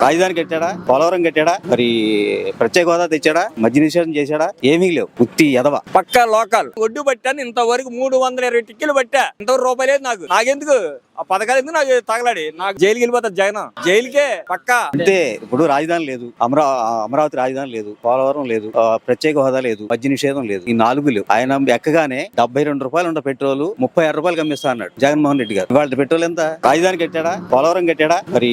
రాజధాని కట్టాడా, పోలవరం కట్టాడా, మరి ప్రత్యేక హోదా తెచ్చాడా, మద్య నిషేధం చేశాడా? ఏమీ లేవు. ఉత్తి ఎదవ. పక్కా లోకల్ ఒడ్డు పట్టాను ఇంతవరకు 320 టిక్కెలు పట్టా. ఇంతవరకు రూపాయి లేదు నాకెందుకు ఆ పథకాలు ఎందుకు నాకు తగలాడి నాకు జైలుకి వెళ్ళిపోతారు జగన్. జైలుకే పక్కా. అంతే. ఇప్పుడు రాజధాని లేదు, అమరావతి రాజధాని లేదు, పోలవరం లేదు, ప్రత్యేక హోదా లేదు, మద్య నిషేధం లేదు. ఈ 4 లేవు. ఆయన ఎక్కగానే 72 రూపాయలు ఉన్న పెట్రోల్ 36 రూపాయలు అమ్మిస్తా అన్నాడు జగన్మోహన్ రెడ్డి గారు. వాళ్ళ పెట్రోల్ ఎంత? రాజధాని కట్టాడా, పోలవరం కట్టాడా, మరి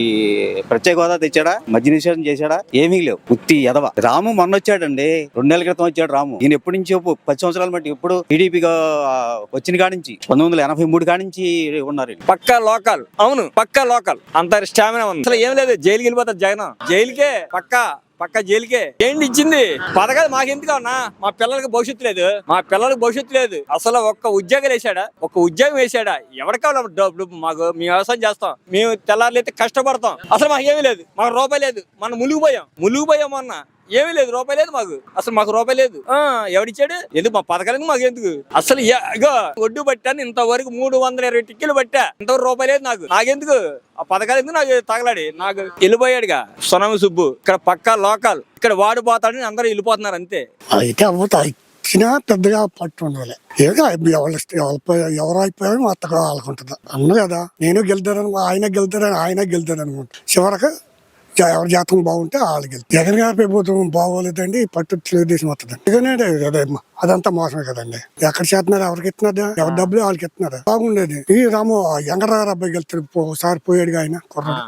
ప్రత్యేక హోదా తెచ్చాడా, మద్య నిషేధం చేశాడా? ఏమీ లేవు. ఉత్తి ఎదవ. రాము మొన్న వచ్చాడండి, 2 నెలల క్రితం వచ్చాడు రాము. ఈయన ఎప్పటి నుంచి 10 సంవత్సరాల మట్టి ఎప్పుడు టీడీపీగా వచ్చిన కాడి నుంచి 1983 కాడి నుంచి ఉన్నారు. పక్కా లోకల్. అవును పక్కా లోకల్. అంత స్టామినా ఉంది. అసలు ఏం లేదు, జైలుకి వెళ్ళిపోతారు జగన్. జైలుకే పక్కా జైలుకే. ఏంటి ఇచ్చింది పథకాలు మాకెందుకు అన్నా? మా పిల్లలకి భవిష్యత్తు లేదు, అసలు ఒక్క ఉద్యోగం వేసాడా? ఎవరికి కావాలి డబ్బు? మాకు మేము వ్యవసాయం చేస్తాం, మేము తెల్లారులు అయితే కష్టపడతాం. అసలు మాకు ఏమీ లేదు, మాకు రూపాయి లేదు. మనం మునిగిపోయాం అన్న. ఏమీ లేదు, రూపాయి లేదు మాకు. అసలు మాకు రూపాయి లేదు. ఎవడిచ్చాడు? ఎందుకు మా పథకాలకు మాకు ఎందుకు? అసలు ఒడ్డు పట్టాను ఇంతవరకు 320 టిక్కెలు పట్టా. ఇంతవరకు రూపాయి లేదు నాకెందుకు ఆ పథకాలు ఎందుకు నాకు తగలాడి నాకు వెళ్ళిపోయాడుగా సునామీ సుబ్బు. ఇక్కడ పక్కా లోకల్. ఇక్కడ వాడిపోతాడని అందరూ వెళ్ళిపోతున్నారు అంతే. అయితే ఇచ్చినా పెద్దగా పట్టు ఉండాలి. ఏదో ఎవరు అయిపోయారో అత్తగా వాళ్ళకుంటుంది అన్న కదా. నేను గెలుతారని ఆయన గెలుతారని అనుకుంటా. చివరకు ఎవరి జాతకం బాగుంటే వాళ్ళు గెలుతారు. జగన్ గారి ప్రభుత్వం బాగోలేదండి, పట్టు తెలుగుదేశం వస్తుందండి. అదంతా మోసమే కదండి. ఎక్కడ చేస్తున్నారు, ఎవరికి ఇస్తున్నారు, ఎవరి డబ్బులు వాళ్ళకి ఇస్తున్నారు. బాగుండేది. ఈ రాము వెంకటరావు అబ్బాయి గెలుతాడు, ఒకసారి పోయాడుగా ఆయన కుర్రాడు.